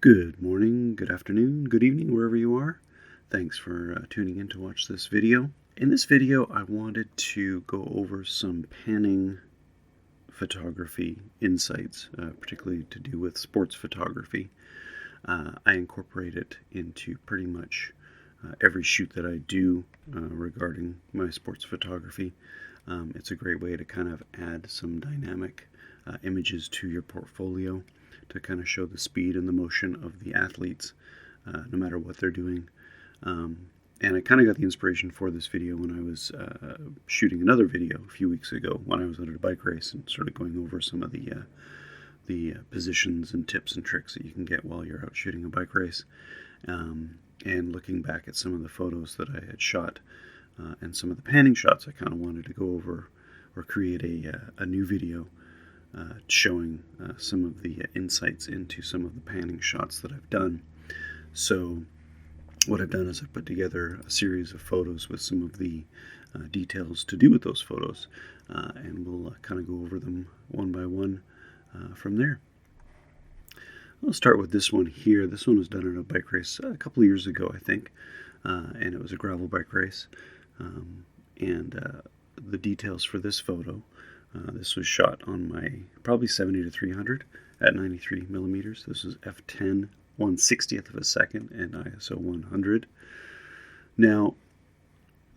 Good morning, good afternoon, good evening, wherever you are. Thanks for tuning in to watch this video. In this video, I wanted to go over some panning photography insights, particularly to do with sports photography. I incorporate it into pretty much every shoot that I do regarding my sports photography. It's a great way to kind of add some dynamic images to your portfolio to kind of show the speed and the motion of the athletes, no matter what they're doing. And I kind of got the inspiration for this video when I was shooting another video a few weeks ago when I was at a bike race and sort of going over some of the positions and tips and tricks that you can get while you're out shooting a bike race. And looking back at some of the photos that I had shot and some of the panning shots, I kind of wanted to go over or create a new video showing some of the insights into some of the panning shots that I've done. So what I've done is I've put together a series of photos with some of the details to do with those photos, and we'll kind of go over them one by one from there. I'll start with this one here. This one was done at a bike race a couple of years ago, I think, and it was a gravel bike race. The details for this photo, this was shot on my probably 70-300 at 93 millimeters. This is f10 1/60th of a second and ISO 100. Now,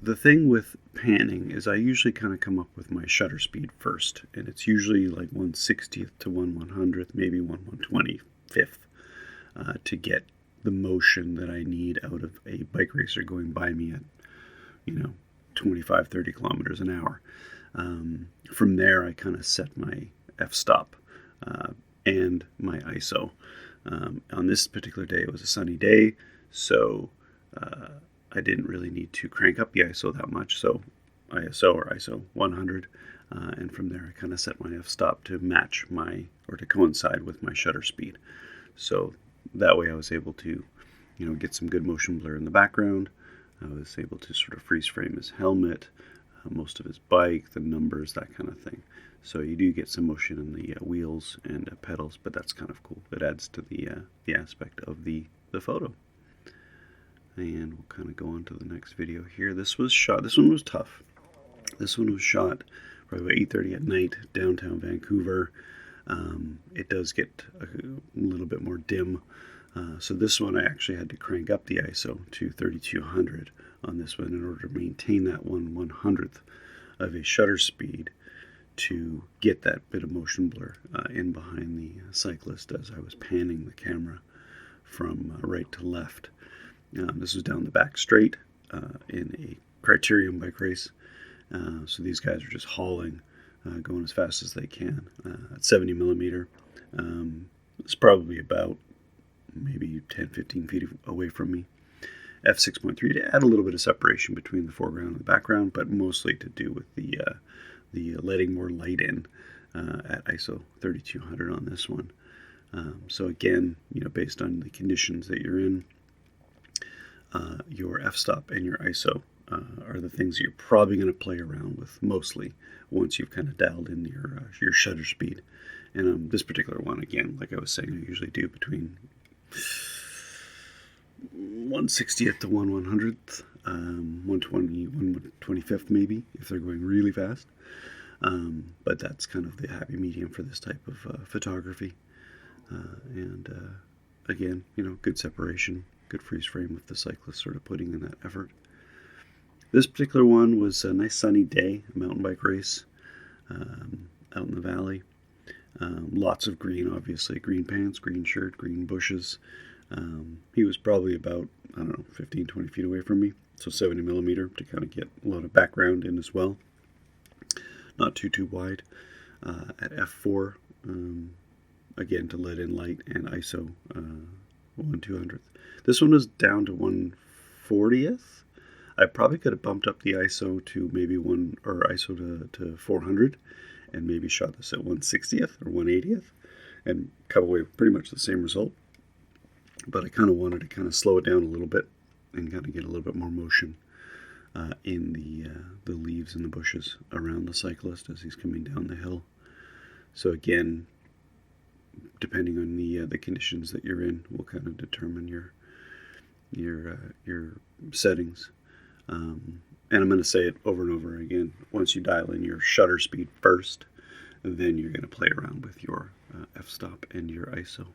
the thing with panning is I usually kind of come up with my shutter speed first, and it's usually like 1/60th to 1/100th, maybe 1/125th, to get the motion that I need out of a bike racer going by me at, 25-30 kilometers an hour. From there, I kind of set my f-stop and my ISO. On this particular day, it was a sunny day, so I didn't really need to crank up the ISO that much, so ISO 100, and from there I kind of set my f-stop to match to coincide with my shutter speed. So that way I was able to, get some good motion blur in the background. I was able to sort of freeze frame his helmet, most of his bike, the numbers, that kind of thing. So you do get some motion in the wheels and pedals, but that's kind of cool. It adds to the aspect of the photo. And we'll kind of go on to the next video here. This one was tough. This one was shot probably about 8:30 at night, downtown Vancouver. It does get a little bit more dim. So this one I actually had to crank up the ISO to 3200 on this one in order to maintain that 1/100th of a shutter speed to get that bit of motion blur in behind the cyclist as I was panning the camera from right to left. This was down the back straight in a Criterium bike race. So these guys are just hauling, going as fast as they can at 70 millimeter. It's probably about maybe 10-15 feet away from me. f6.3 to add a little bit of separation between the foreground and the background, but mostly to do with the letting more light in at ISO 3200 on this one. So again, based on the conditions that you're in, your f-stop and your ISO are the things that you're probably going to play around with mostly once you've kind of dialed in your shutter speed. And this particular one, again, like I was saying, I usually do between 1/60th to 1/100th, 1/125th maybe, if they're going really fast. But that's kind of the happy medium for this type of photography. Again, good separation, good freeze frame with the cyclist sort of putting in that effort. This particular one was a nice sunny day, a mountain bike race out in the valley. Lots of green, obviously. Green pants, green shirt, green bushes. He was probably about, 15-20 feet away from me. So 70 millimeter to kind of get a lot of background in as well. Not too wide. At f4, again, to let in light, and ISO 1/200th. This one was down to 1/40th. I probably could have bumped up the ISO to maybe ISO to 400 and maybe shot this at 1/60th or 1/80th and come away with pretty much the same result. But I kind of wanted to kind of slow it down a little bit and kind of get a little bit more motion in the leaves and the bushes around the cyclist as he's coming down the hill. So again, depending on the conditions that you're in, will kind of determine your settings. And I'm going to say it over and over again. Once you dial in your shutter speed first, then you're going to play around with your f-stop and your ISO.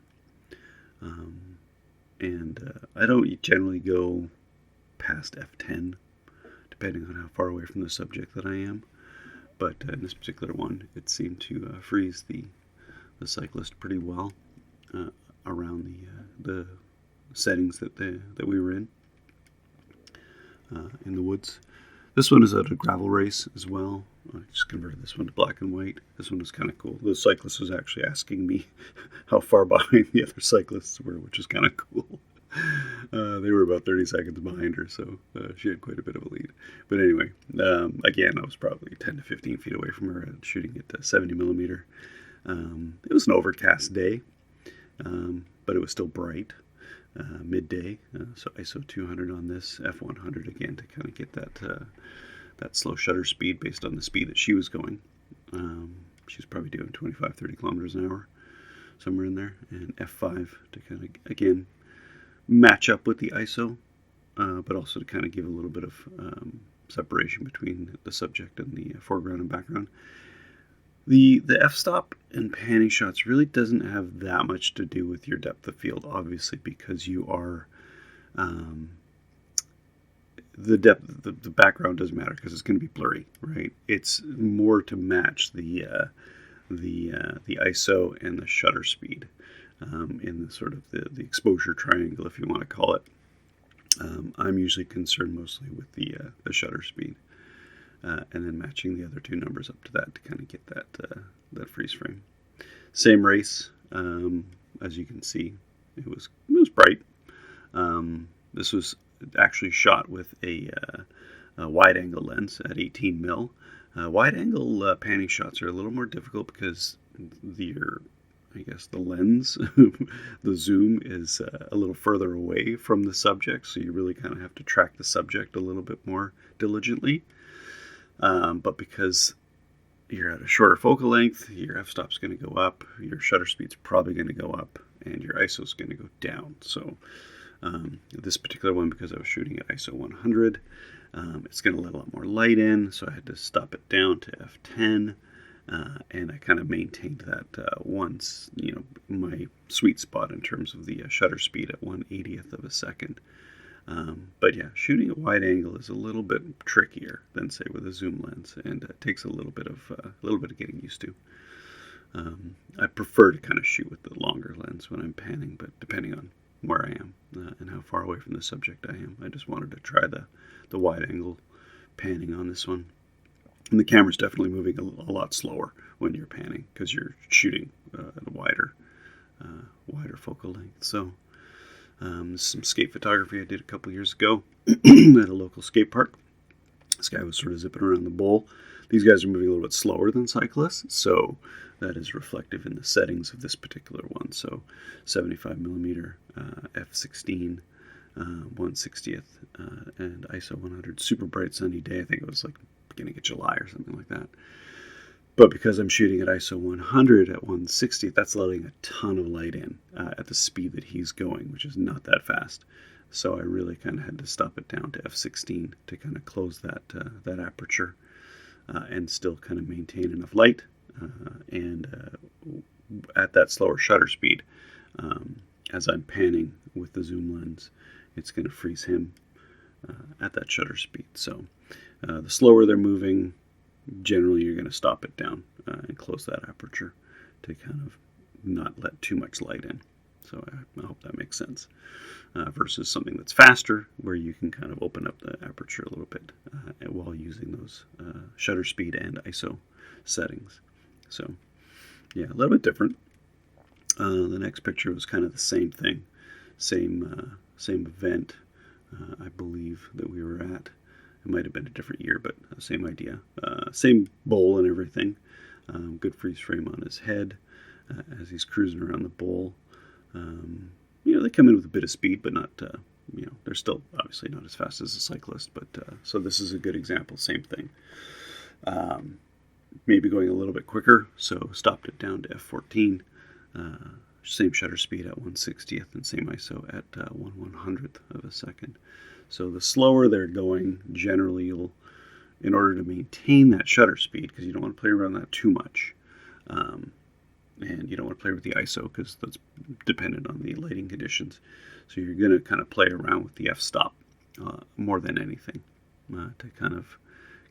I don't generally go past f10, depending on how far away from the subject that I am. But in this particular one, it seemed to freeze the cyclist pretty well around the settings that we were in the woods. This one is at a gravel race as well. I just converted this one to black and white. This one was kind of cool. The cyclist was actually asking me how far behind the other cyclists were, which is kind of cool. They were about 30 seconds behind her, so she had quite a bit of a lead. But anyway, again, I was probably 10 to 15 feet away from her, shooting at 70 millimeter. It was an overcast day, but it was still bright. Midday, so ISO 200 on this, f100 again to kind of get that slow shutter speed based on the speed that she was going. She was probably doing 25-30 kilometers an hour, somewhere in there, and f5 to kind of, again, match up with the ISO, but also to kind of give a little bit of separation between the subject and the foreground and background. The f-stop and panning shots really doesn't have that much to do with your depth of field, obviously, because you are the background doesn't matter because it's going to be blurry, right? It's more to match the ISO and the shutter speed in the sort of the exposure triangle, if you want to call it. I'm usually concerned mostly with the shutter speed. And then matching the other two numbers up to that to kind of get that freeze frame. Same race, as you can see, it was bright. This was actually shot with a wide-angle lens at 18 mil. Wide-angle panning shots are a little more difficult because the lens, the zoom is a little further away from the subject, so you really kind of have to track the subject a little bit more diligently. But because you're at a shorter focal length, your f-stop's going to go up, your shutter speed's probably going to go up, and your ISO's going to go down. So this particular one, because I was shooting at ISO 100, it's going to let a lot more light in, so I had to stop it down to f10, and I kind of maintained that once, my sweet spot in terms of the shutter speed at 1/80th of a second. But yeah, shooting at wide angle is a little bit trickier than, say, with a zoom lens, and it takes a little bit of getting used to. I prefer to kind of shoot with the longer lens when I'm panning, but depending on where I am and how far away from the subject I am, I just wanted to try the wide angle panning on this one. And the camera's definitely moving a lot slower when you're panning because you're shooting at a wider focal length. So. Some skate photography I did a couple years ago at a local skate park. This guy was sort of zipping around the bowl. These guys are moving a little bit slower than cyclists, so that is reflective in the settings of this particular one. So 75 millimeter f16, 1/60th, and ISO 100. Super bright sunny day. I think it was like beginning of July or something like that. But because I'm shooting at ISO 100 at 1/60, that's letting a ton of light in at the speed that he's going, which is not that fast. So I really kind of had to stop it down to f16 to kind of close that aperture and still kind of maintain enough light. And at that slower shutter speed, as I'm panning with the zoom lens, it's going to freeze him at that shutter speed. So the slower they're moving, generally you're going to stop it down and close that aperture to kind of not let too much light in. So I hope that makes sense. Versus something that's faster, where you can kind of open up the aperture a little bit while using those shutter speed and ISO settings. So yeah, a little bit different. The next picture was kind of the same thing, same event, I believe, that we were at. It might have been a different year, but same idea. Same bowl and everything. Good freeze frame on his head as he's cruising around the bowl. They come in with a bit of speed, but not, they're still obviously not as fast as a cyclist. But so this is a good example. Same thing. Maybe going a little bit quicker, so stopped it down to f14. Same shutter speed at 1/60th and same ISO at 1/100th of a second. So the slower they're going, generally in order to maintain that shutter speed, because you don't want to play around that too much, and you don't want to play with the ISO because that's dependent on the lighting conditions. So you're going to kind of play around with the f-stop more than anything to kind of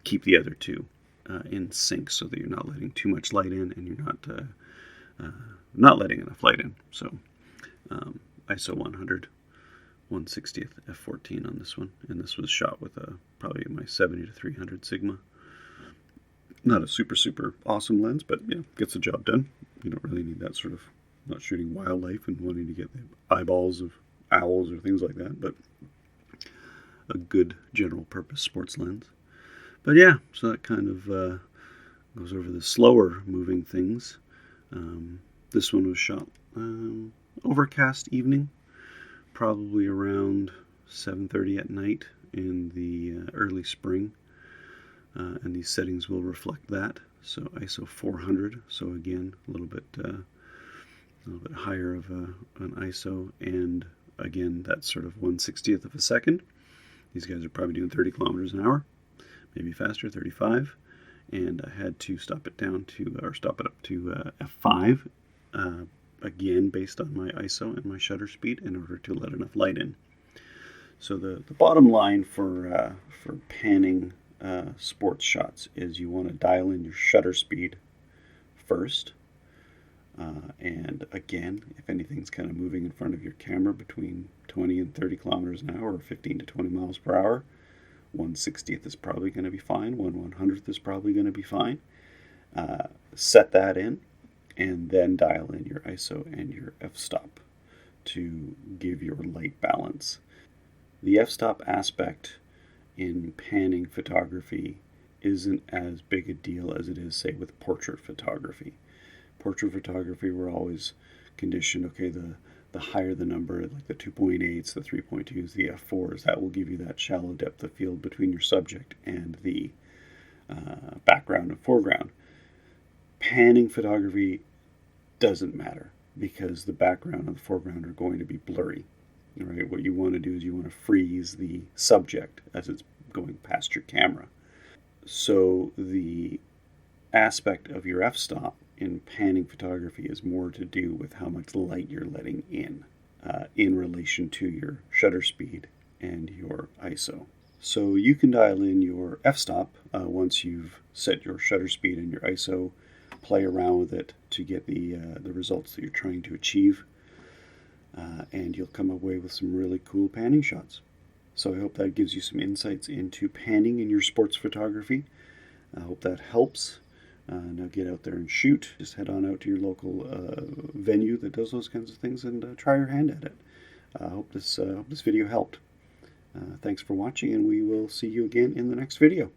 keep the other two in sync, so that you're not letting too much light in and you're not letting enough light in. So ISO 100, 1/60th f14 on this one, and this was shot with probably my 70-300 Sigma. Not a super awesome lens, but gets the job done. You don't really need that sort of, not shooting wildlife and wanting to get the eyeballs of owls or things like that, but a good general purpose sports lens. But yeah, so that kind of goes over the slower moving things. This one was shot overcast evening, probably around 7:30 at night in the early spring, and these settings will reflect that. So ISO 400, so again a little bit higher of an ISO, and again that's sort of 1/60th of a second. These guys are probably doing 30 kilometers an hour, maybe faster, 35, and I had to stop it up to f5, again based on my ISO and my shutter speed, in order to let enough light in. So the bottom line for panning sports shots is you want to dial in your shutter speed first, and again, if anything's kind of moving in front of your camera between 20 and 30 kilometers an hour, or 15 to 20 miles per hour, 1/60th is probably going to be fine, 1/100th is probably going to be fine. Set that in, and then dial in your ISO and your f-stop to give your light balance. The f-stop aspect in panning photography isn't as big a deal as it is, say, with portrait photography. Portrait photography, we're always conditioned, okay, the higher the number, like the 2.8s, the 3.2s, the f4s, that will give you that shallow depth of field between your subject and the background and foreground. Panning photography doesn't matter, because the background and the foreground are going to be blurry. Right? What you want to do is you want to freeze the subject as it's going past your camera. So the aspect of your f-stop in panning photography is more to do with how much light you're letting in relation to your shutter speed and your ISO. So you can dial in your f-stop once you've set your shutter speed and your ISO, play around with it to get the results that you're trying to achieve, and you'll come away with some really cool panning shots. So I hope that gives you some insights into panning in your sports photography. I hope that helps. Now get out there and shoot. Just head on out to your local venue that does those kinds of things and try your hand at it. I hope this video helped. Thanks for watching, and we will see you again in the next video.